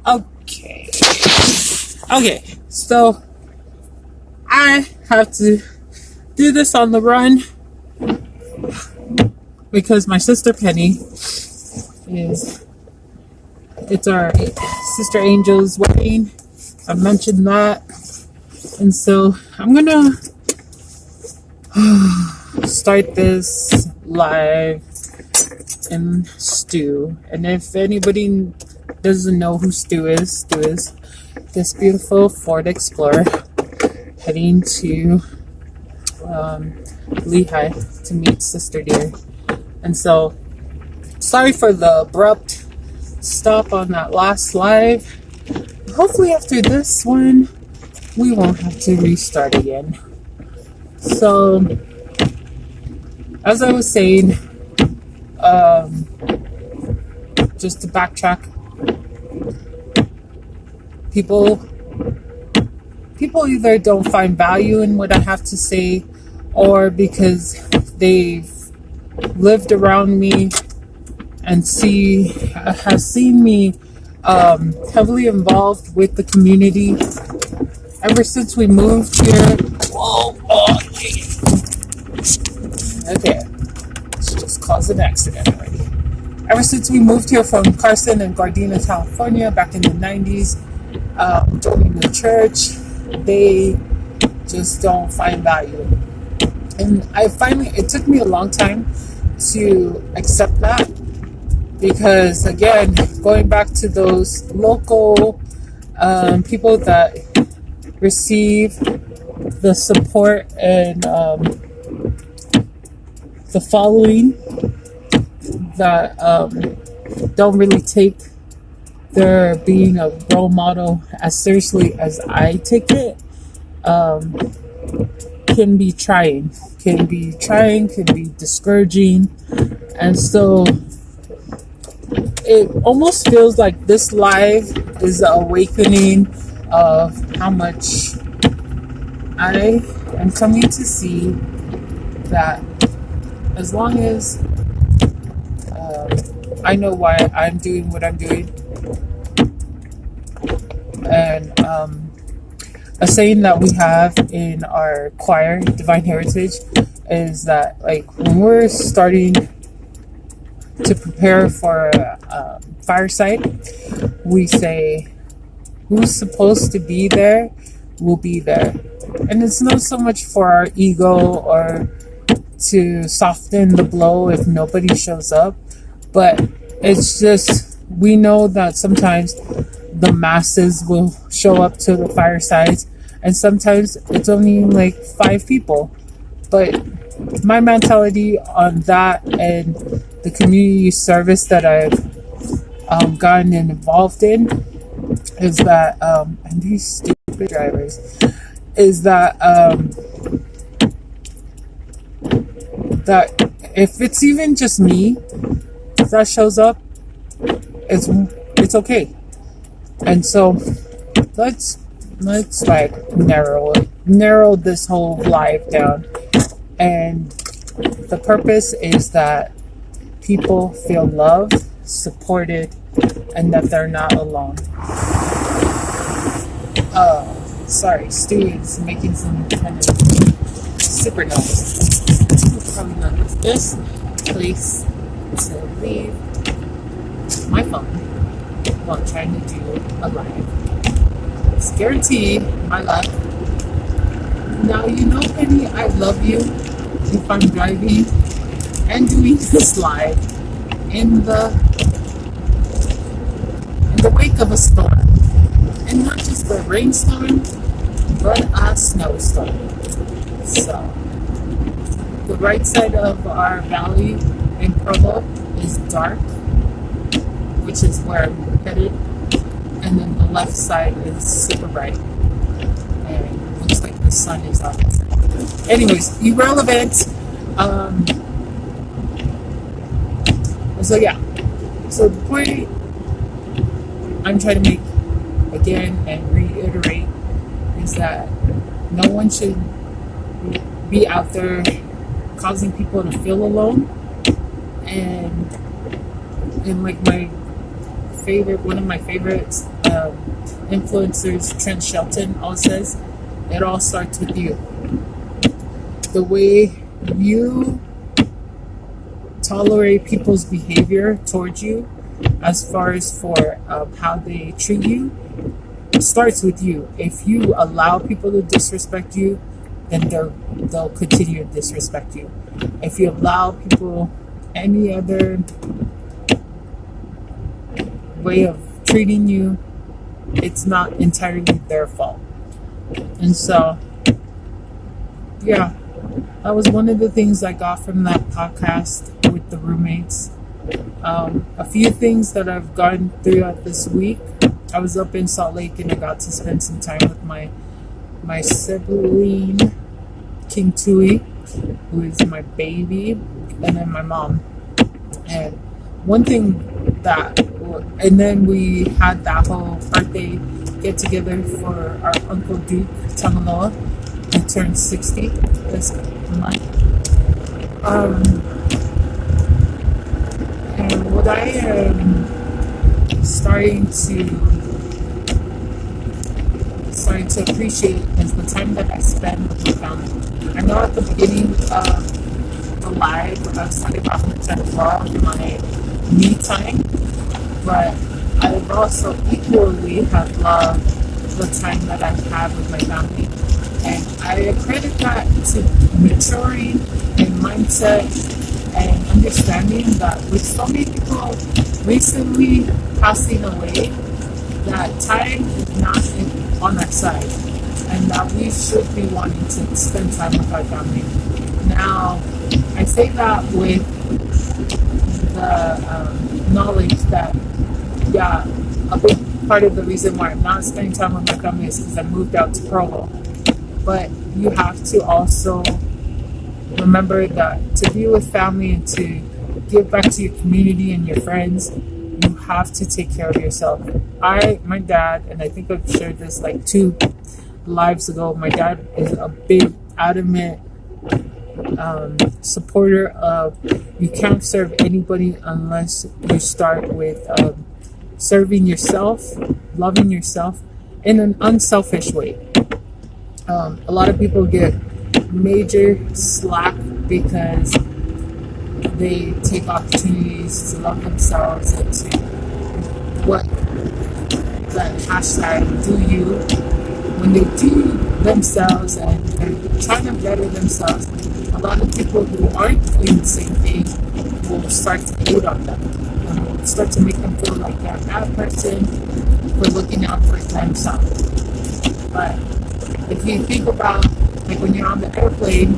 Okay. Okay. So I have to do this on the run because my sister Penny is it's our sister Angel's wedding. I mentioned that. And so I'm gonna start this live in Stu. And if anybody doesn't know who Stu is this beautiful Ford Explorer heading to Lehigh to meet Sister Deer. And so, sorry for the abrupt stop on that last live. Hopefully after this one, we won't have to restart again. So, as I was saying, just to backtrack, people either don't find value in what I have to say, or because they've lived around me and has seen me heavily involved with the community ever since we moved here. Whoa, okay, let's just cause an accident already. Ever since we moved here from Carson and Gardena, California, back in the 90s, joining the church, they just don't find value. And it took me a long time to accept that, because again, going back to those local people that receive the support and the following that don't really take their being a role model as seriously as I take it, can be trying, can be discouraging. And so it almost feels like this live is the awakening of how much I am coming to see that as long as I know why I'm doing what I'm doing. And a saying that we have in our choir, Divine Heritage, is that like when we're starting to prepare for a fireside, we say, who's supposed to be there will be there. And it's not so much for our ego or to soften the blow if nobody shows up, but it's just, we know that sometimes the masses will show up to the firesides, and sometimes it's only like 5 people. But my mentality on that and the community service that I've gotten involved in is that, and these stupid drivers, is that that if it's even just me that shows up, it's okay. And so let's like narrow this whole life down. And the purpose is that people feel loved, supported, and that they're not alone. Sorry, Stu is making some kind of super noise. Probably not this place to leave my phone while trying to do a live. It's guaranteed my luck. Now, you know, Penny, I love you if I'm driving and doing this live in the wake of a storm. And not just a rainstorm, but a snowstorm. So, the right side of our valley in Provo is dark, which is where I'm headed. And then the left side is super bright. And it looks like the sun is out. Anyways, irrelevant. So yeah. So the point I'm trying to make again and reiterate is that no one should be out there causing people to feel alone. And like my one of my favorites influencers, Trent Shelton, always says, it all starts with you. The way you tolerate people's behavior towards you, as far as for how they treat you, starts with you. If you allow people to disrespect you, then they'll continue to disrespect you. If you allow people any other way of treating you, it's not entirely their fault. And so, yeah, that was one of the things I got from that podcast with the roommates. A few things that I've gone throughout this week. I was up in Salt Lake and I got to spend some time with my sibling, King Tui, who is my baby, and then my mom. And one thing and then we had that whole birthday get together for our Uncle Duke Tangaloa, who turned 60 this month. And what I am starting to appreciate is the time that I spend with my family. I know at the beginning of the live, I was talking about how much I love my me time, but I've also equally have loved the time that I have with my family. And I credit that to maturing and mindset and understanding that with so many people recently passing away, that time is not on our side, and that we should be wanting to spend time with our family. Now, I say that with the knowledge that, yeah, a big part of the reason why I'm not spending time with my family is because I moved out to Provo. But you have to also remember that to be with family and to give back to your community and your friends, you have to take care of yourself. My dad, and I think I've shared this like 2 lives ago, my dad is a big, adamant supporter of you can't serve anybody unless you start with serving yourself, loving yourself in an unselfish way. A lot of people get major slack because they take opportunities to love themselves and to what that hashtag do you, when they do themselves and they're trying to better themselves, a lot of people who aren't doing the same thing will start to hate on them and will start to make them feel like they're a bad person for looking out for themselves. But if you think about, like when you're on the airplane,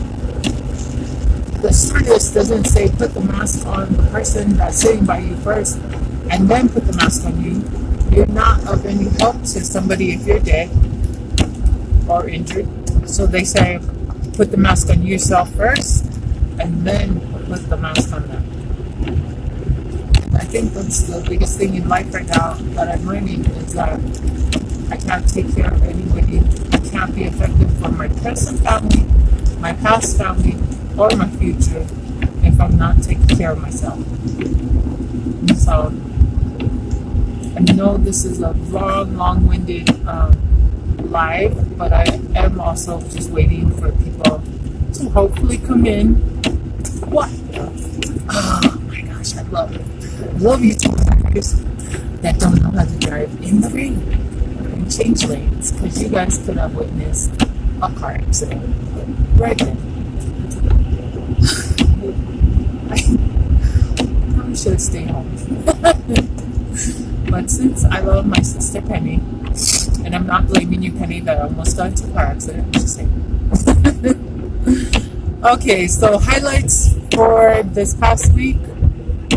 the stewardess doesn't say put the mask on the person that's sitting by you first and then put the mask on you. You're not of any help to somebody if you're dead or injured. So they say put the mask on yourself first and then put the mask on them. And I think that's the biggest thing in life right now that I'm learning is that I can't take care of anybody. I can't be effective for my present family, my past family, or my future if I'm not taking care of myself. And so I know this is a long-winded live, but I am also just waiting for people to hopefully come in. What? Oh my gosh, I love you guys that don't know how to drive in the rain and change lanes, because you guys could have witnessed a car accident right then. I probably should stay home. But since I love my sister Penny, and I'm not blaming you, Penny, that I almost got into a car accident, I'm just saying. Okay, so highlights for this past week,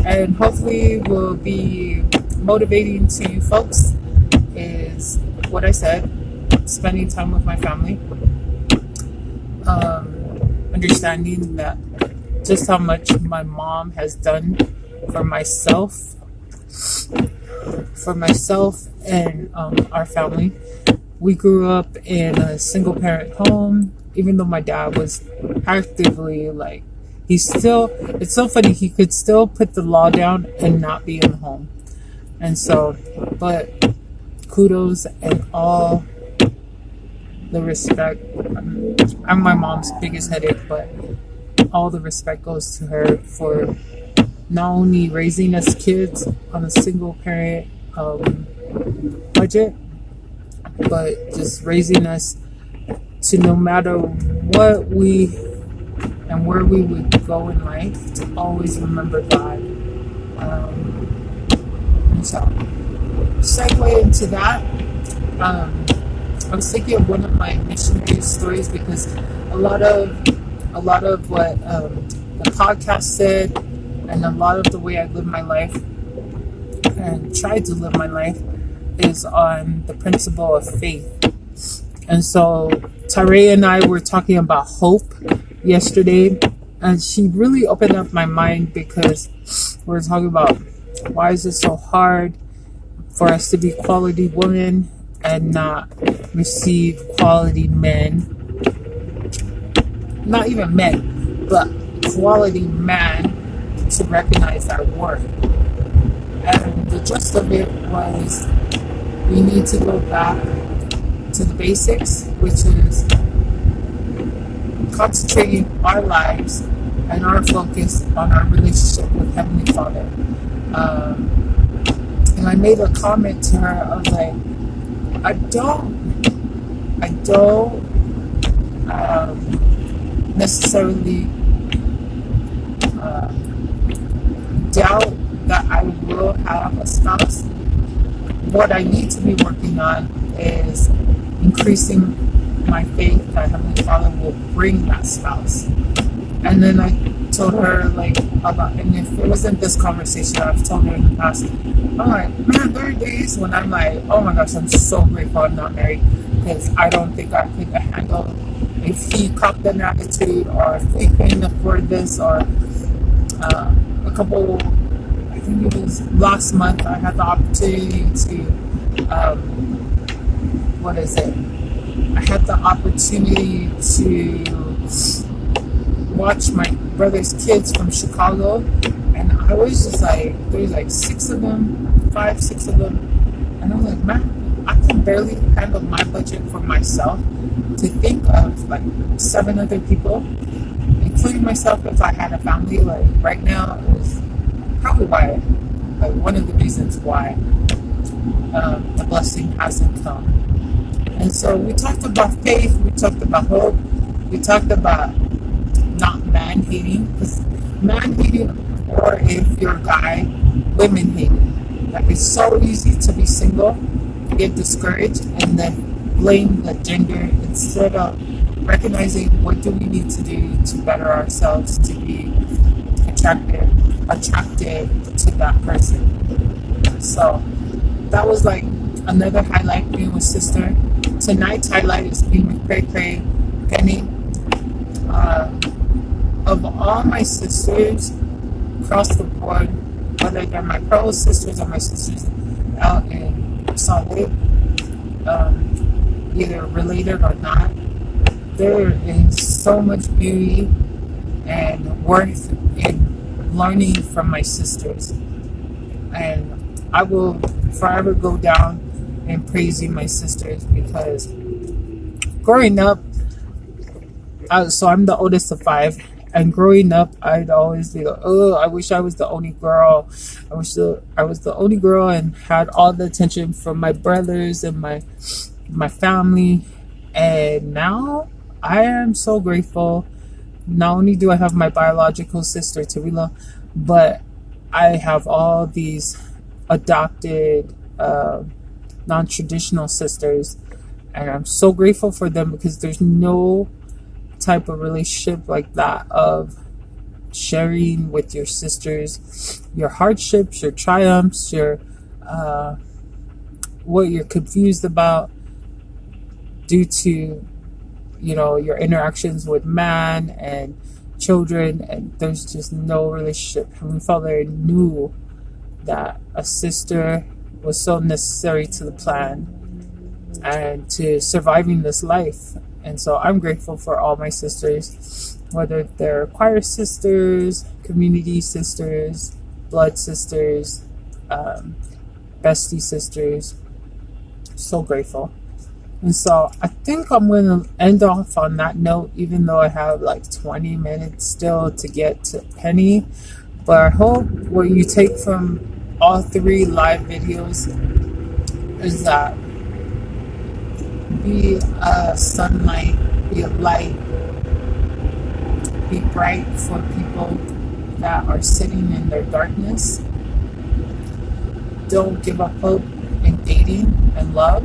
and hopefully will be motivating to you folks, is what I said, spending time with my family, understanding that just how much my mom has done for myself and our family. We grew up in a single parent home, even though my dad was actively it's so funny, he could still put the law down and not be in the home. And so, but kudos and all the respect. I'm my mom's biggest headache, but all the respect goes to her for not only raising us kids on a single parent budget, but just raising us to, no matter what we and where we would go in life, to always remember God. And so, segue into that, I was thinking of one of my missionary stories, because a lot of what the podcast said, and a lot of the way I live my life and try to live my life, is on the principle of faith. And so Tare and I were talking about hope yesterday, and she really opened up my mind, because we were talking about why is it so hard for us to be quality women and not receive quality men, not even men, but quality man, to recognize our worth. And the gist of it was, we need to go back to the basics, which is concentrating our lives and our focus on our relationship with Heavenly Father. And I made a comment to her. I was like, I don't necessarily doubt that I will have a spouse. What I need to be working on is increasing my faith that Heavenly Father will bring that spouse. And then I told her, like, about, and if it wasn't this conversation, I've told her in the past, I'm like, man, there are days when I'm like, oh my gosh, I'm so grateful I'm not married, because I don't think I could handle if he cocked an attitude, or if we couldn't afford this, or I think it was last month, I had the opportunity to, I had the opportunity to watch my brother's kids from Chicago, and I was just like, there's like 6 of them, 5, 6 of them, and I'm like, man, I can barely handle my budget for myself, to think of like 7 other people, including myself, if I had a family. Like right now is probably why, like one of the reasons why the blessing hasn't come. And so we talked about faith, we talked about hope, we talked about not man hating, because man hating, or if you're a guy, women hating. Like, it's so easy to be single, get discouraged, and then blame the gender, instead of recognizing what do we need to do to better ourselves, to be attractive to that person. So that was like another highlight, being with sister. Tonight's highlight is being with Cray Cray Penny. Of all my sisters across the board, whether they're my pro sisters or my sisters out in Salt Lake, either related or not, there is so much beauty and worth in learning from my sisters. And I will forever go down in praising my sisters, because growing up, so I'm the oldest of 5, and growing up, I'd always be like, oh, I wish I was the only girl. I wish I was the only girl and had all the attention from my brothers and my family. And now I am so grateful. Not only do I have my biological sister, Tawila, but I have all these adopted, non-traditional sisters. And I'm so grateful for them, because there's no type of relationship like that, of sharing with your sisters your hardships, your triumphs, your what you're confused about due to, your interactions with man and children. And there's just no relationship. Heavenly Father knew that a sister was so necessary to the plan and to surviving this life. And so I'm grateful for all my sisters, whether they're choir sisters, community sisters, blood sisters, bestie sisters. So grateful. And so I think I'm going to end off on that note, even though I have like 20 minutes still to get to Penny. But I hope what you take from all three live videos is that be a sunlight, be a light, be bright for people that are sitting in their darkness. Don't give up hope in dating and love,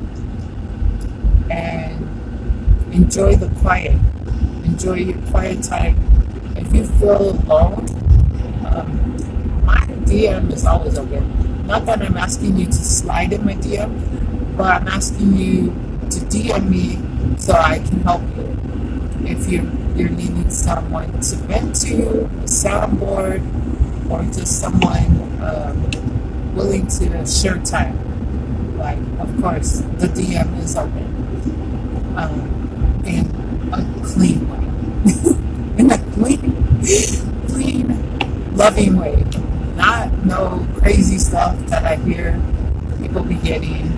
and enjoy the quiet. Enjoy your quiet time. If you feel alone, my DM is always open. Not that I'm asking you to slide in my DM, but I'm asking you to DM me so I can help you. If you're needing someone to vent to, a soundboard, or just someone willing to share time, like, of course, the DM is open, in a clean way. In a clean, loving way. Not no crazy stuff that I hear people be getting.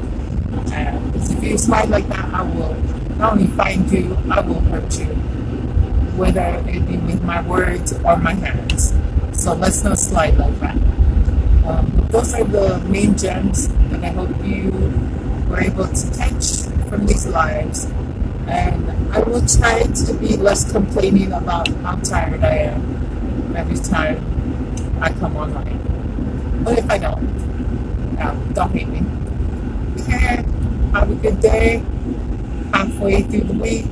And if you slide like that, I will not only find you, I will hurt you, whether it be with my words or my hands. So let's not slide like that. Those are the main gems that I hope you were able to catch from these lives. And I will try to be less complaining about how tired I am every time I come online. But if I don't hate me. Okay, have a good day. Halfway through the week.